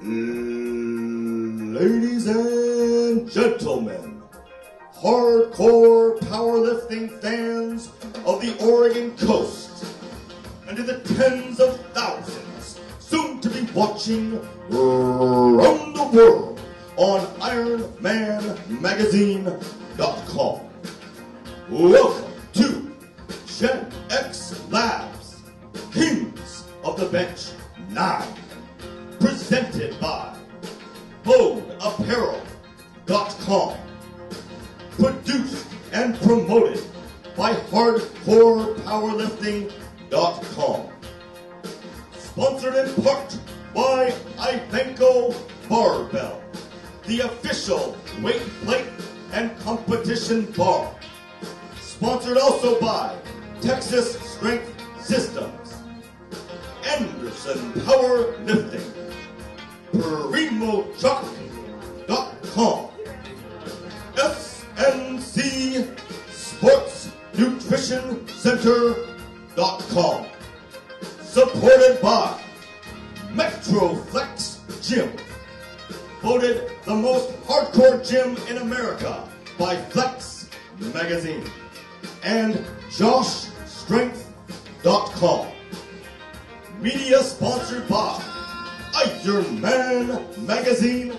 Ladies and gentlemen, hardcore powerlifting fans of the Oregon coast, and to the tens of thousands soon to be watching around the world on IronManMagazine.com. Welcome to Gen X Labs, Kings of the Bench 9, presented by BOAD produced and promoted by HardcorePowerlifting.com. Sponsored in part by Ivanko Barbell, the official weight plate and competition bar. Sponsored also by Texas Strength Systems, Anderson Powerlifting, PrimoChuck.com, SNC Sports Nutrition Center.com. Supported by Metroflex Gym, voted the most hardcore gym in America by Flex Magazine, and JoshStrength.com. Media sponsored by Iron Man Magazine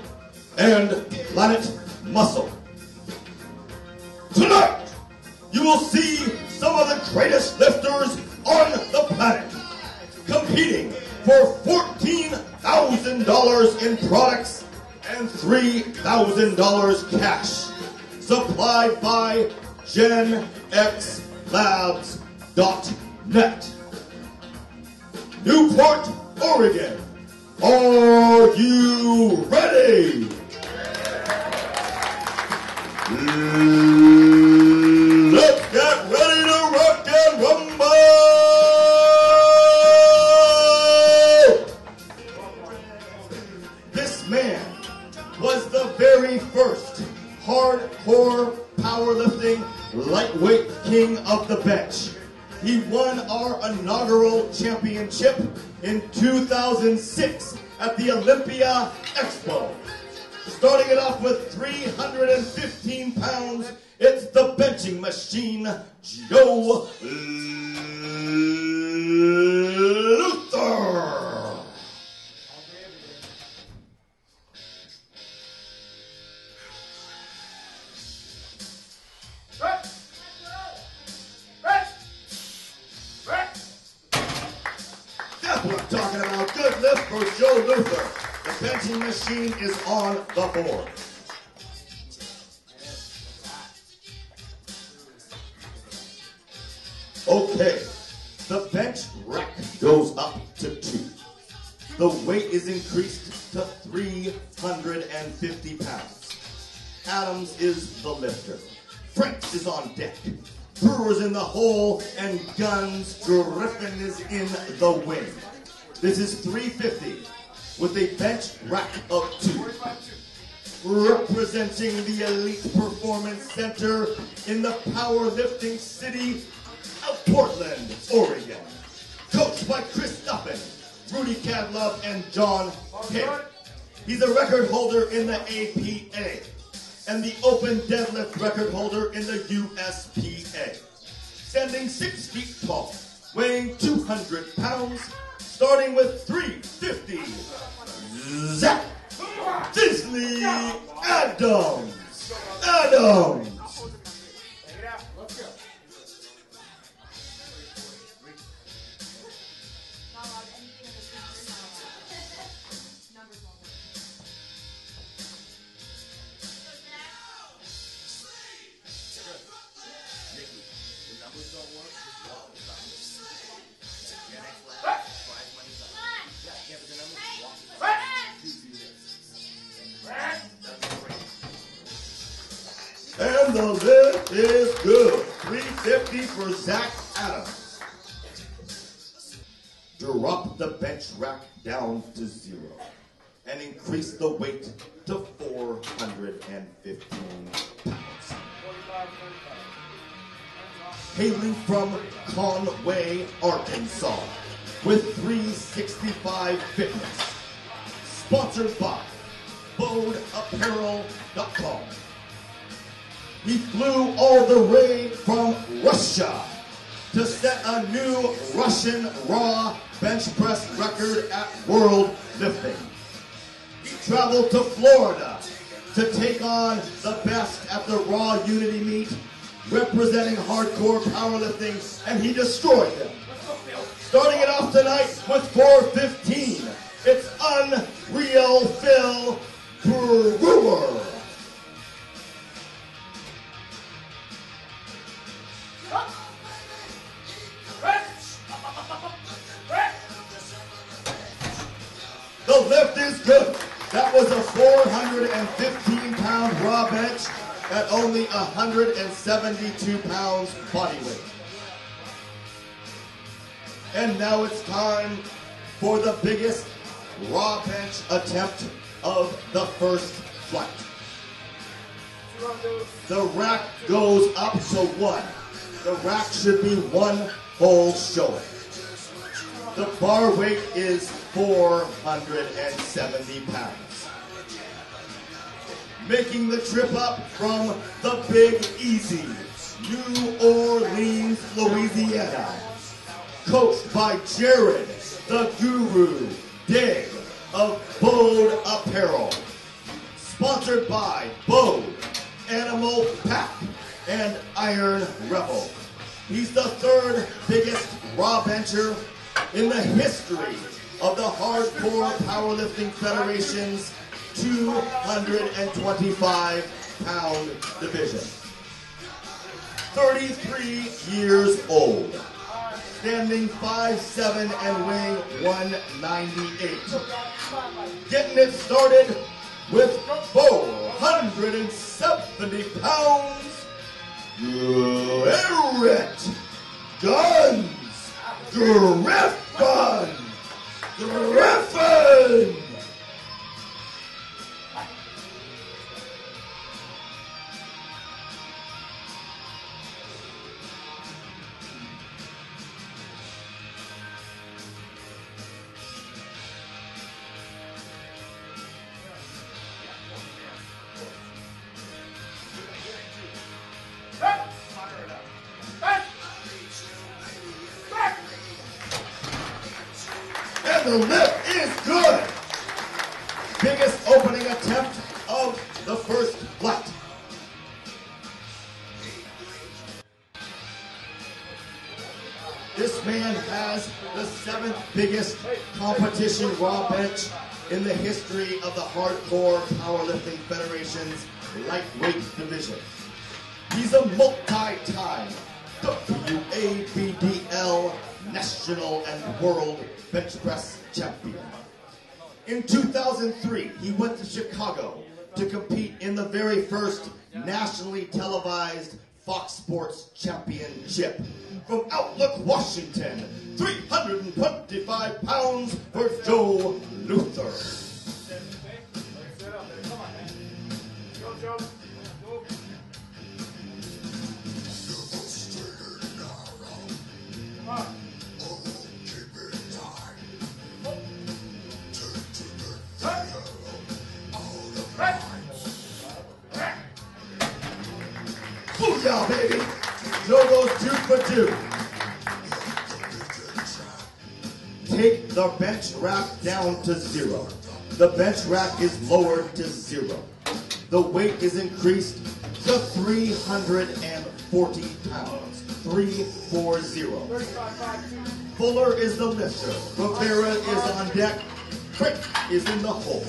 and Planet Muscle. Tonight, you will see some of the greatest lifters on the planet competing for $14,000 in products and $3,000 cash, supplied by GenXLabs.net. Newport, Oregon. Are you ready? Let's get ready to rock and rumble! This man was the very first hardcore powerlifting lightweight king of the bench. He won our inaugural championship in 2006 at the Olympia Expo. Starting it off with 315 pounds, it's the benching machine, Joe Luther. That's what I'm talking about. Good lift for Joe Luther. The benching machine is on the board. Okay, the bench rack goes up to 2. The weight is increased to 350 pounds. Adams is the lifter. Franks is on deck. Brewer's in the hole, and Gunz Griffin is in the wing. This is 350 with a bench rack of 2. Representing the Elite Performance Center in the powerlifting city of Portland, Oregon. Coached by Chris Duffin, Rudy Cadlove, and John Garrett. He's a record holder in the APA and the open deadlift record holder in the USPA. Standing 6 feet tall, weighing 200 pounds, starting with 350. Zach Thizzly Adams. And the lift is good. 350 for Zach Adams. Drop the bench rack down to 0 and increase the weight to 415 pounds. Hailing from Conway, Arkansas, with 365 fitness. sponsored by BOADapparel.com. He flew all the way from Russia to set a new Russian raw bench press record at World Lifting. He traveled to Florida to take on the best at the Raw Unity meet, representing hardcore powerlifting, and he destroyed them. Starting it off tonight with 415, it's Unreal Phil Brewer. The lift is good. That was a 415-pound raw bench at only 172 pounds body weight. And now it's time for the biggest raw bench attempt of the first flight. The rack goes up to 1. The rack should be 1 whole showing. The bar weight is 470 pounds. Making the trip up from the Big Easy, New Orleans, Louisiana. Coached by Jared, the Guru Dig of BOAD Apparel. Sponsored by BOAD, Animal Pack, and Iron Rebel. He's the 3rd biggest raw bencher in the history of the Hardcore Powerlifting Federation's 225-pound division. 33 years old, standing 5'7" and weighing 198. Getting it started with 470 pounds, Garrett Gunz Griffin! The lift is good. Biggest opening attempt of the first flight. This man has the 7th biggest competition raw bench in the history of the Hardcore Powerlifting Federation's lightweight division. He's a multi-time WABDL National and World Bench Press Champion. In 2003, he went to Chicago to compete in the very first nationally televised Fox Sports Championship. From Outlook, Washington, 325 pounds for Joe Luther. Booyah, baby! Joe goes 2 for 2. Take the bench rack down to 0. The bench rack is lowered to 0. The weight is increased to 340 pounds. 340. Fuller is the lifter. Rivera is on deck. Quick is in the hole.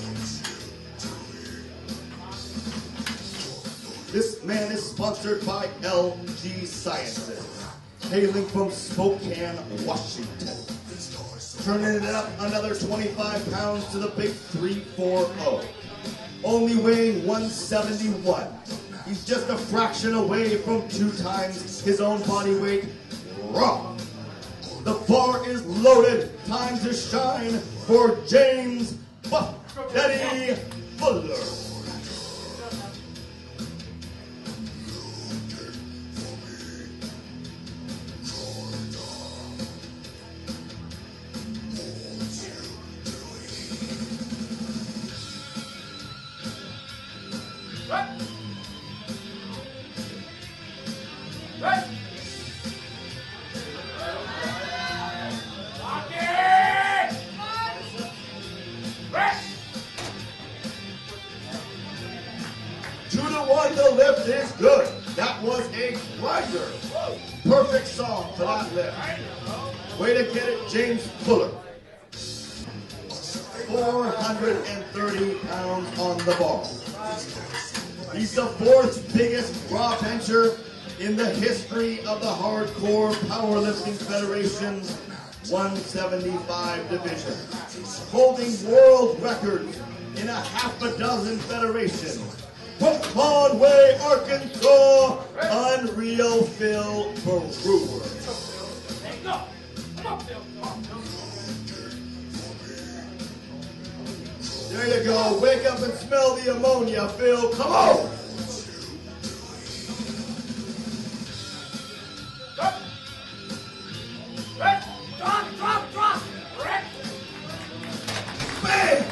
This man is sponsored by LG Sciences, hailing from Spokane, Washington. Turning it up another 25 pounds to the big 340. Only weighing 171. He's just a fraction away from 2 times his own body weight raw. The bar is loaded. Time to shine for James Buff Daddy Fuller. And the lift is good. That was a grinder. Perfect song for that lift. Way to get it, James Fuller. 430 pounds on the bar. He's the fourth biggest raw bencher in the history of the Hardcore Powerlifting Federation's 175 division, holding world records in a half a dozen federations. From Conway, Arkansas, Unreal Phil Brewer. There you go. Wake up and smell the ammonia, Phil. Come on. Bang!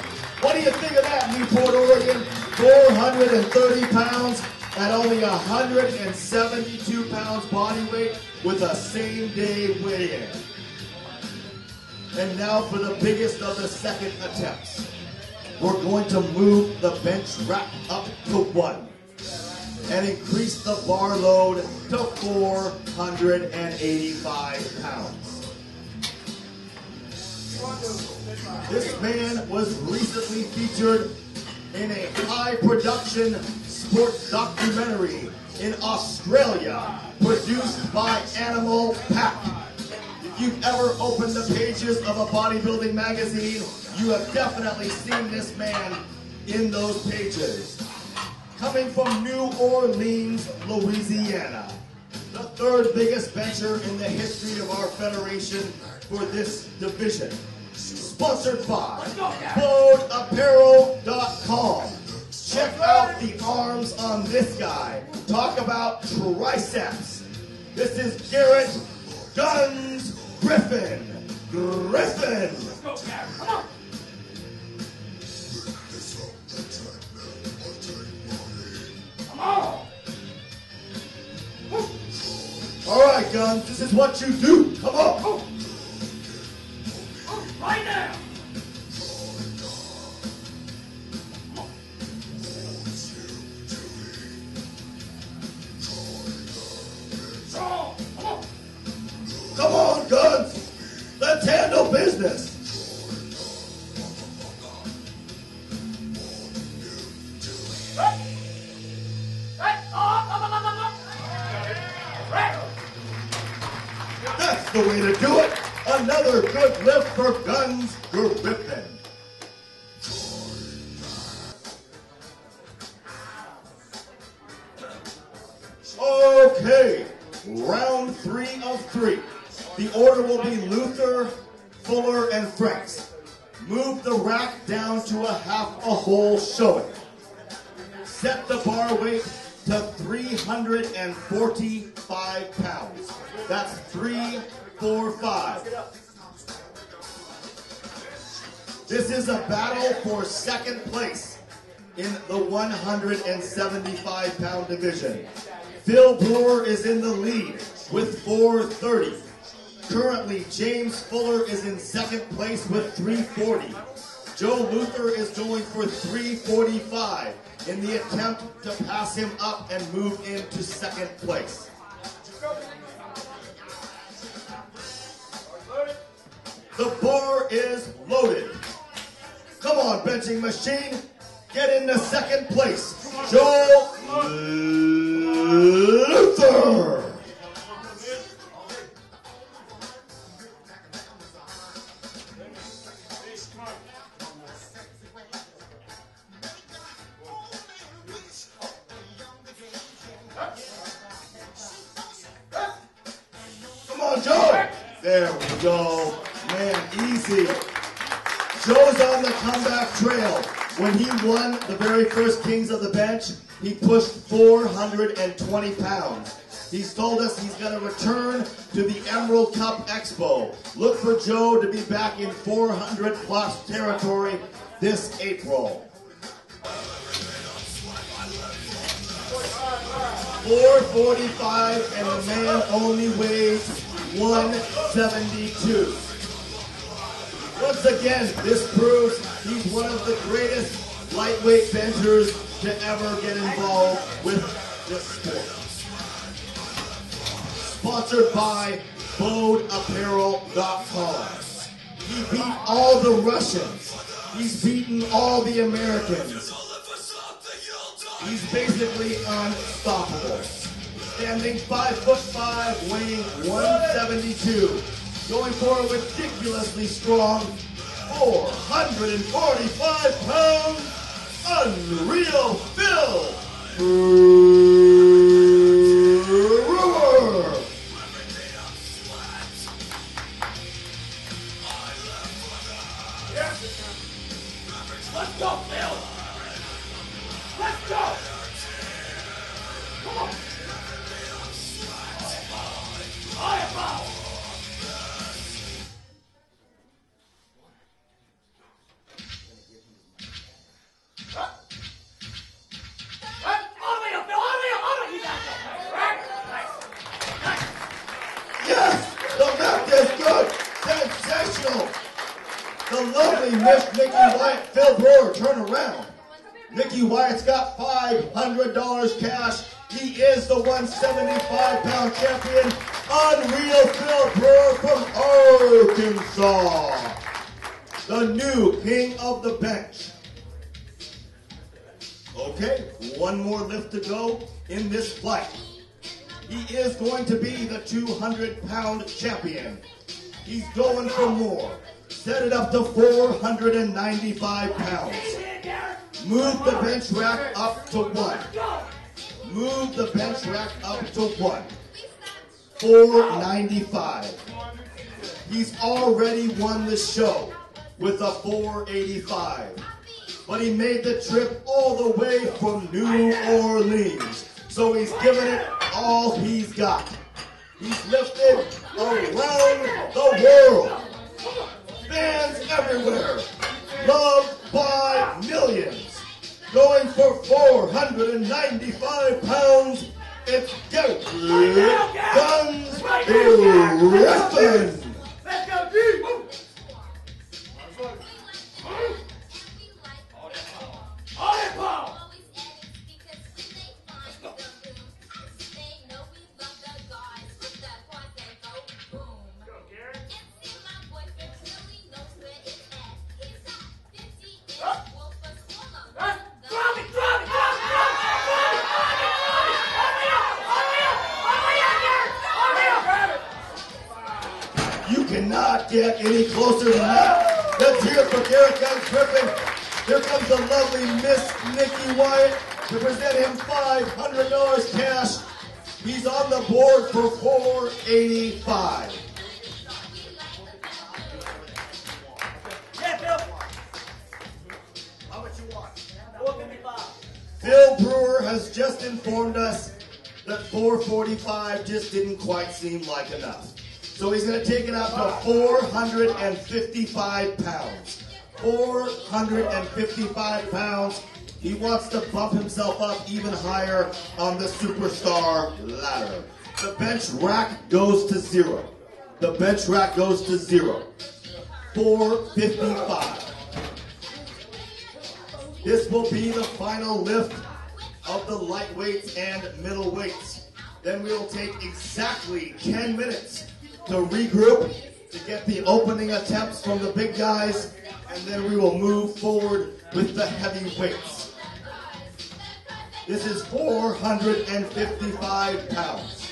What do you think of that, Newport, Oregon? 430 pounds at only 172 pounds body weight with a same-day weigh-in. And now for the biggest of the second attempts. We're going to move the bench rack up to 1 and increase the bar load to 485 pounds. This man was recently featured in a high-production sports documentary in Australia produced by Animal Pack. If you've ever opened the pages of a bodybuilding magazine, you have definitely seen this man in those pages. Coming from New Orleans, Louisiana, the third biggest bencher in the history of our federation for this division. Sponsored by BOADapparel.com. Check out the arms on this guy. Talk about triceps. This is Garrett Gunz Griffin. Griffin. Let's go, Garrett. Come on. Come on. All right, Gunz. This is what you do. Come on. Right now. Come on, Gunz. Let's handle business. That's the way to do it. Another good lift for Gunz Griffin. Okay, round 3 of 3. The order will be Luther, Fuller, and Franks. Move the rack down to a half a whole showing. Set the bar weight to 345 pounds. That's 345. This is a battle for second place in the 175-pound division. Phil Brewer is in the lead with 430. Currently, James Fuller is in second place with 340. Joe Luther is going for 345 in the attempt to pass him up and move into second place. The bar is loaded. Come on, benching machine. Get into second place. Joe Luther. Come on, Joe. There we go. Man, easy. Joe's on the comeback trail. When he won the very first Kings of the Bench, he pushed 420 pounds. He's told us he's going to return to the Emerald Cup Expo. Look for Joe to be back in 400 plus territory this April. 445 and the man only weighs 172. Once again, this proves he's one of the greatest lightweight benchers to ever get involved with this sport. Sponsored by BOADapparel.com. He beat all the Russians. He's beaten all the Americans. He's basically unstoppable. Standing 5'5", weighing 172. Going for a ridiculously strong 445 pounds, Unreal Phil Brewer. Let's go, Phil! Let's go! Come on! Fireball! Yes! The match is good! Sensational! The lovely Miss Nikki Wyatt, Phil Brewer, turn around. Nikki Wyatt's got $500 cash. He is the 175-pound champion, Unreal Phil Brewer from Arkansas. The new king of the bench. Okay, one more lift to go in this fight. He is going to be the 200-pound champion. He's going for more. Set it up to 495 pounds. Move the bench rack up to 1. Move the bench rack up to 1. 495. He's already won the show with a 485. But he made the trip all the way from New Orleans. So he's given it all he's got. He's lifted around the world. Fans everywhere. Loved by millions. Going for 495 pounds, it's Garrett Gunz Griffin. Let's go, dude! Cannot get any closer than that. Let's hear it for Garrett Gunz Griffin. Here comes the lovely Miss Nikki Wyatt to present him $500 cash. He's on the board for 485. Yeah, Phil. How much you want? 455. Phil Brewer has just informed us that 445 just didn't quite seem like enough. So he's going to take it up to 455 pounds. 455 pounds. He wants to bump himself up even higher on the superstar ladder. The bench rack goes to 0. The bench rack goes to 0. 455. This will be the final lift of the lightweights and middleweights. Then we will take exactly 10 minutes to regroup, to get the opening attempts from the big guys, and then we will move forward with the heavyweights. This is 455 pounds.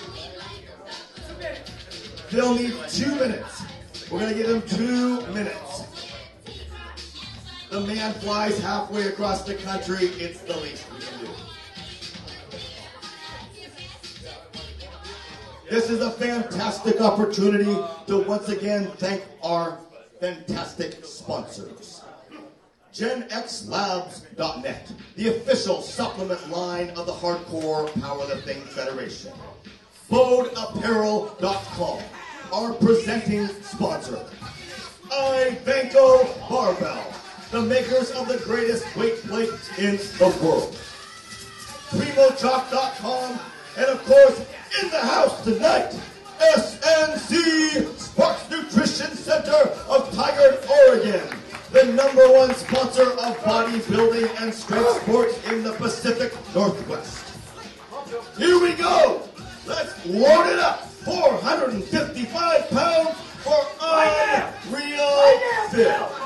Phil needs 2 minutes. We're going to give him 2 minutes. The man flies halfway across the country. It's the least we can do. This is a fantastic opportunity to once again thank our fantastic sponsors. GenXLabs.net, the official supplement line of the Hardcore Powerlifting Federation. BOADapparel.com, our presenting sponsor. Ivanko Barbell, the makers of the greatest weight plate in the world. PrimoChalk.com, and of course, in the house tonight, SNC Sparks Nutrition Center of Tigard, Oregon. The the #1 sponsor of bodybuilding and strength sports in the Pacific Northwest. Here we go. Let's load it up. 455 pounds for Unreal Phil.